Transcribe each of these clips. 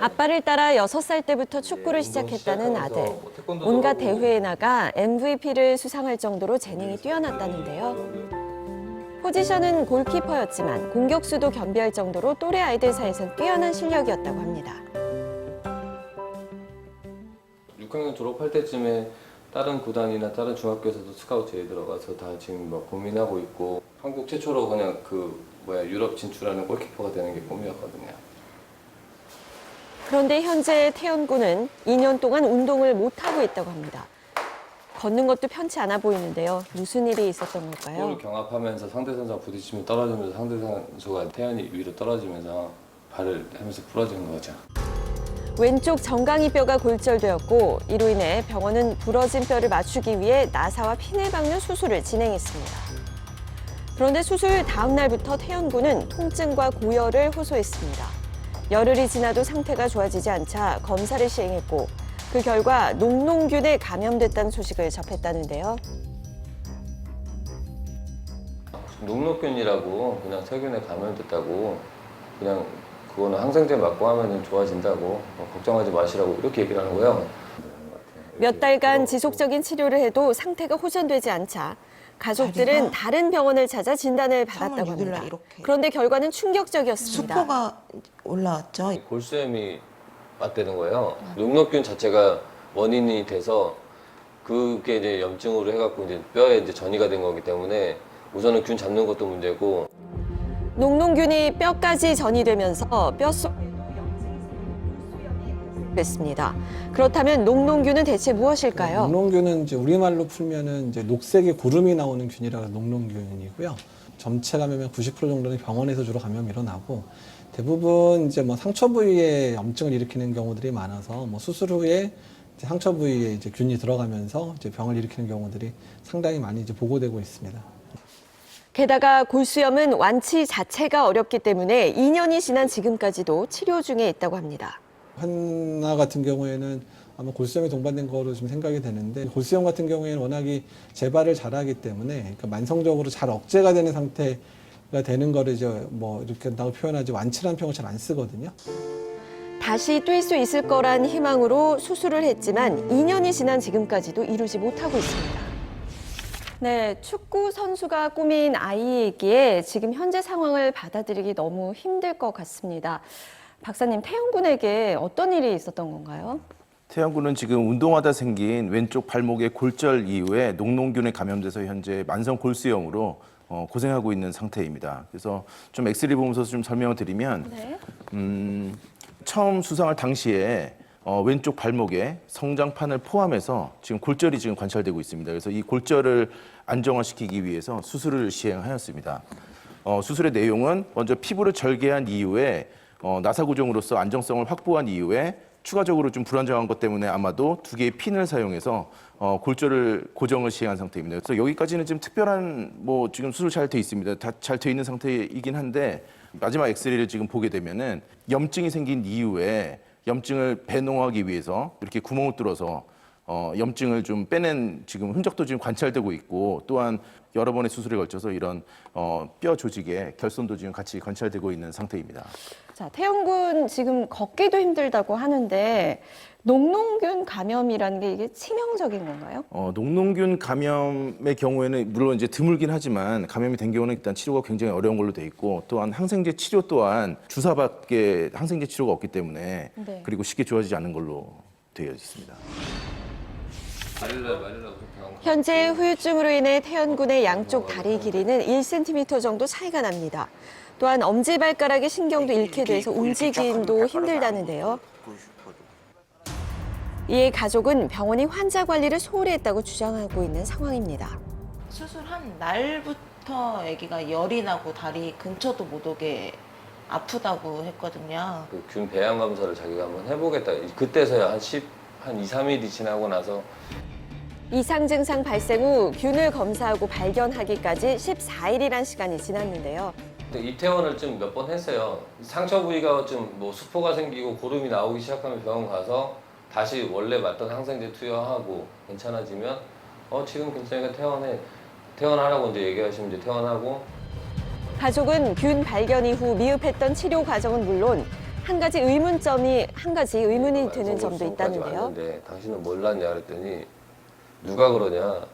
아빠를 따라 6살 때부터 축구를 시작했다는 아들. 온갖 대회에 나가 MVP를 수상할 정도로 재능이 뛰어났다는데요. 포지션은 골키퍼였지만 공격수도 겸비할 정도로 또래 아이들 사이에선 뛰어난 실력이었다고 합니다. 6학년 졸업할 때쯤에 다른 구단이나 다른 중학교에서도 스카우트 제의 들어가서 다 지금 뭐 고민하고 있고, 한국 최초로 그냥 유럽 진출하는 골키퍼가 되는 게 꿈이었거든요. 그런데 현재 태연 군은 2년 동안 운동을 못하고 있다고 합니다. 걷는 것도 편치 않아 보이는데요. 무슨 일이 있었던 걸까요? 볼을 경합하면서 상대 선수가 부딪히면 떨어지면서 상대 선수가 태연이 위로 떨어지면서 발을 하면서 부러지는 거죠. 왼쪽 정강이 뼈가 골절되었고 이로 인해 병원은 부러진 뼈를 맞추기 위해 나사와 핀을 박는 수술을 진행했습니다. 그런데 수술 다음 날부터 태연 군은 통증과 고열을 호소했습니다. 열흘이 지나도 상태가 좋아지지 않자 검사를 시행했고 그 결과 녹농균에 감염됐다는 소식을 접했다는데요. 녹록균이라고 그냥 세균에 감염됐다고, 그냥 그거는 항생제 맞고 하면 좋아진다고, 걱정하지 마시라고 이렇게 얘기를 하는 거예요. 몇 달간 지속적인 치료를 해도 상태가 호전되지 않자 가족들은 다른 병원을 찾아 진단을 받았다고 합니다. 그런데 결과는 충격적이었습니다. 수포가 올라왔죠. 골수염이 맞대는 거예요. 녹록균 자체가 원인이 돼서 그게 이제 염증으로 해갖고 이제 뼈에 이제 전이가 된 거기 때문에 우선은 균 잡는 것도 문제고. 녹농균이 뼈까지 전이되면서 뼛속에도 염증이 됐습니다. 그렇다면 녹농균은 대체 무엇일까요? 녹농균은 이제 우리말로 풀면은 이제 녹색의 고름이 나오는 균이라서 녹농균이고요. 전체 감염의 90% 정도는 병원에서 주로 감염이 일어나고, 대부분 이제 뭐 상처 부위에 염증을 일으키는 경우들이 많아서 뭐 수술 후에 이제 상처 부위에 이제 균이 들어가면서 이제 병을 일으키는 경우들이 상당히 많이 이제 보고되고 있습니다. 게다가 골수염은 완치 자체가 어렵기 때문에 2년이 지난 지금까지도 치료 중에 있다고 합니다. 하나 같은 경우에는 아마 골수염이 동반된 거로 좀 생각이 되는데, 골수염 같은 경우에는 워낙이 재발을 잘하기 때문에 그러니까 만성적으로 잘 억제가 되는 상태가 되는 거를 이제 뭐 이렇게 나고 표현하지 완치라는 표현을 잘 안 쓰거든요. 다시 뛸 수 있을 거란 희망으로 수술을 했지만 2년이 지난 지금까지도 이루지 못하고 있습니다. 네, 축구 선수가 꿈인 아이이기에 지금 현재 상황을 받아들이기 너무 힘들 것 같습니다. 박사님, 태연 군에게 어떤 일이 있었던 건가요? 태연 군은 지금 운동하다 생긴 왼쪽 발목의 골절 이후에 녹농균에 감염돼서 현재 만성 골수염으로 고생하고 있는 상태입니다. 그래서 좀 엑스레이 보면서 좀 설명을 드리면, 네. 처음 수상할 당시에 왼쪽 발목에 성장판을 포함해서 지금 골절이 지금 관찰되고 있습니다. 그래서 이 골절을 안정화시키기 위해서 수술을 시행하였습니다. 수술의 내용은 먼저 피부를 절개한 이후에 나사 고정으로서 안정성을 확보한 이후에 추가적으로 좀 불안정한 것 때문에 아마도 2개의 핀을 사용해서 골절을 고정을 시행한 상태입니다. 그래서 여기까지는 지금 특별한 지금 수술 잘 돼 있습니다. 다 잘 돼 있는 상태이긴 한데, 마지막 엑스레이를 지금 보게 되면은 염증이 생긴 이후에 염증을 배농하기 위해서 이렇게 구멍을 뚫어서 염증을 좀 빼낸 지금 흔적도 지금 관찰되고 있고, 또한 여러 번의 수술에 걸쳐서 이런 뼈 조직의 결손도 지금 같이 관찰되고 있는 상태입니다. 자, 태연 군 지금 걷기도 힘들다고 하는데 녹농균 감염이라는 게 이게 치명적인 건가요? 녹농균 감염의 경우에는 물론 이제 드물긴 하지만 감염이 된 경우는 일단 치료가 굉장히 어려운 걸로 돼 있고, 또한 항생제 치료 또한 주사밖에 항생제 치료가 없기 때문에 네. 그리고 쉽게 좋아지지 않는 걸로 되어 있습니다. 현재 후유증으로 인해 태연 군의 양쪽 다리 길이는 1cm 정도 차이가 납니다. 또한 엄지발가락의 신경도 잃게 돼서 움직임도 힘들다는데요. 이에 가족은 병원이 환자 관리를 소홀히 했다고 주장하고 있는 상황입니다. 수술한 날부터 아기가 열이 나고 다리 근처도 못 오게 아프다고 했거든요. 그 균 배양 검사를 자기가 한번 해보겠다. 그때서야 한 2, 3일이 지나고 나서 이상 증상 발생 후 균을 검사하고 발견하기까지 14일이란 시간이 지났는데요. 입퇴원을 좀 몇 번 했어요. 상처 부위가 좀 수포가 생기고 고름이 나오기 시작하면 병원 가서 다시 원래 맞던 항생제 투여하고 괜찮아지면 지금 괜찮으니까 퇴원하라고 이제 얘기하시면 이제 퇴원하고. 가족은 균 발견 이후 미흡했던 치료 과정은 물론 한 가지 의문이 드는 점도 있다는데요. 왔는데 당신은 몰랐냐 그랬더니 누가 그러냐.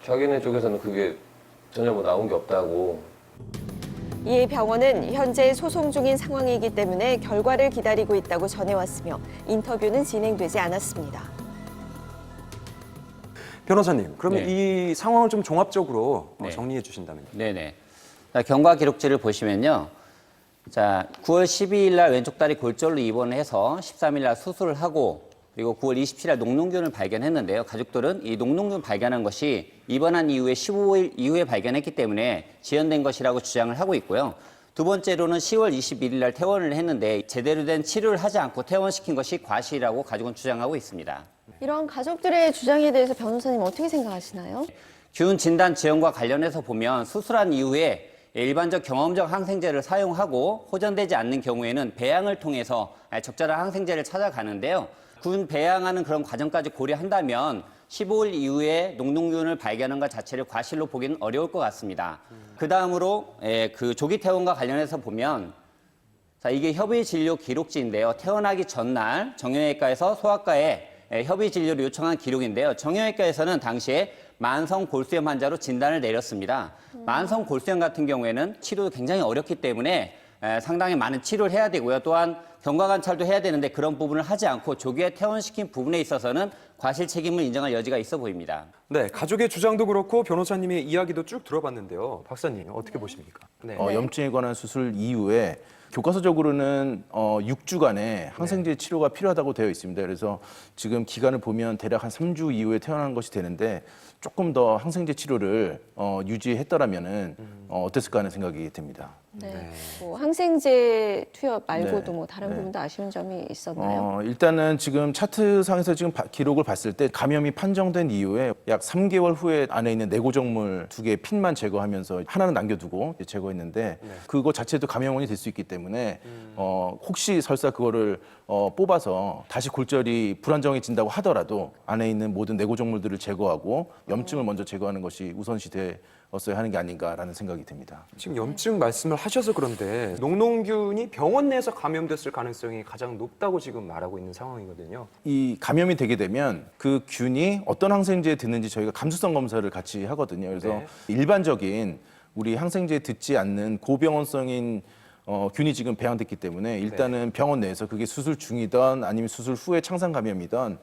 자기네 쪽에서는 그게 전혀 뭐 나온 게 없다고. 이에 병원은 현재 소송 중인 상황이기 때문에 결과를 기다리고 있다고 전해왔으며 인터뷰는 진행되지 않았습니다. 변호사님, 그러면 네. 이 상황을 좀 종합적으로 네. 정리해 주신다면요. 네네. 자, 경과 기록지를 보시면요. 자, 9월 12일 날 왼쪽 다리 골절로 입원을 해서 13일 날 수술을 하고 그리고 9월 27일 날 녹농균을 발견했는데요. 가족들은 이 녹농균 발견한 것이 입원한 이후에 15일 이후에 발견했기 때문에 지연된 것이라고 주장을 하고 있고요. 두 번째로는 10월 21일 날 퇴원을 했는데 제대로 된 치료를 하지 않고 퇴원시킨 것이 과실이라고 가족은 주장하고 있습니다. 이런 가족들의 주장에 대해서 변호사님 어떻게 생각하시나요? 균 진단 지연과 관련해서 보면 수술한 이후에 일반적 경험적 항생제를 사용하고 호전되지 않는 경우에는 배양을 통해서 적절한 항생제를 찾아가는데요. 균 배양하는 그런 과정까지 고려한다면 15일 이후에 녹농균을 발견한 것 자체를 과실로 보기는 어려울 것 같습니다. 그 다음으로 그 조기 퇴원과 관련해서 보면 자, 이게 협의 진료 기록지인데요. 퇴원하기 전날 정형외과에서 소아과에 협의 진료를 요청한 기록인데요. 정형외과에서는 당시에 만성 골수염 환자로 진단을 내렸습니다. 만성 골수염 같은 경우에는 치료도 굉장히 어렵기 때문에 상당히 많은 치료를 해야 되고요. 또한 경과 관찰도 해야 되는데 그런 부분을 하지 않고 조기에 퇴원시킨 부분에 있어서는 과실 책임을 인정할 여지가 있어 보입니다. 네, 가족의 주장도 그렇고 변호사님의 이야기도 쭉 들어봤는데요. 박사님, 어떻게 보십니까? 네. 염증에 관한 수술 이후에 교과서적으로는 6주간의 항생제 치료가 필요하다고 되어 있습니다. 그래서 지금 기간을 보면 대략 한 3주 이후에 퇴원하는 것이 되는데 조금 더 항생제 치료를 유지했더라면은 어땠을까 하는 생각이 듭니다. 네. 뭐 항생제 투여 말고도 네. 뭐 다른 네. 부분도 아쉬운 점이 있었나요? 일단은 지금 차트상에서 지금 기록을 봤을 때 감염이 판정된 이후에 약 3개월 후에 안에 있는 내고정물 2개의 핀만 제거하면서 하나는 남겨두고 제거했는데 그거 자체도 감염원이 될 수 있기 때문에 혹시 설사 그거를 뽑아서 다시 골절이 불안정해진다고 하더라도 안에 있는 모든 내고정물들을 제거하고 염증을 먼저 제거하는 것이 우선시 되었어야 하는 게 아닌가라는 생각이 듭니다. 지금 염증 말씀을 하셔서 그런데 녹농균이 병원 내에서 감염됐을 가능성이 가장 높다고 지금 말하고 있는 상황이거든요. 이 감염이 되게 되면 그 균이 어떤 항생제에 드는지 저희가 감수성 검사를 같이 하거든요. 그래서 네. 일반적인 우리 항생제에 듣지 않는 고병원성인 균이 지금 배양됐기 때문에 일단은 병원 내에서 그게 수술 중이든 아니면 수술 후에 창상 감염이든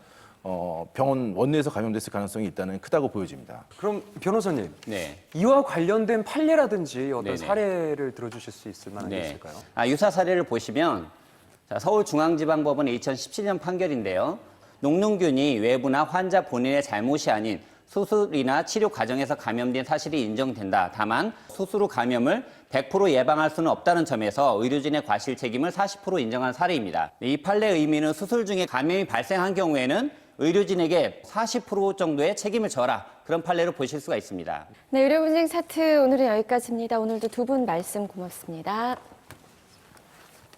병원 원내에서 감염됐을 가능성이 일단은 크다고 보여집니다. 그럼 변호사님, 네. 이와 관련된 판례라든지 어떤 네네. 사례를 들어주실 수 있을 만한 게 네. 있을까요? 유사 사례를 보시면 자, 서울중앙지방법원의 2017년 판결인데요. 녹농균이 외부나 환자 본인의 잘못이 아닌 수술이나 치료 과정에서 감염된 사실이 인정된다. 다만 수술 후 감염을 100% 예방할 수는 없다는 점에서 의료진의 과실 책임을 40% 인정한 사례입니다. 이 판례의 의미는 수술 중에 감염이 발생한 경우에는 의료진에게 40% 정도의 책임을 져라. 그런 판례로 보실 수가 있습니다. 네, 의료분쟁 차트 오늘은 여기까지입니다. 오늘도 두 분 말씀 고맙습니다.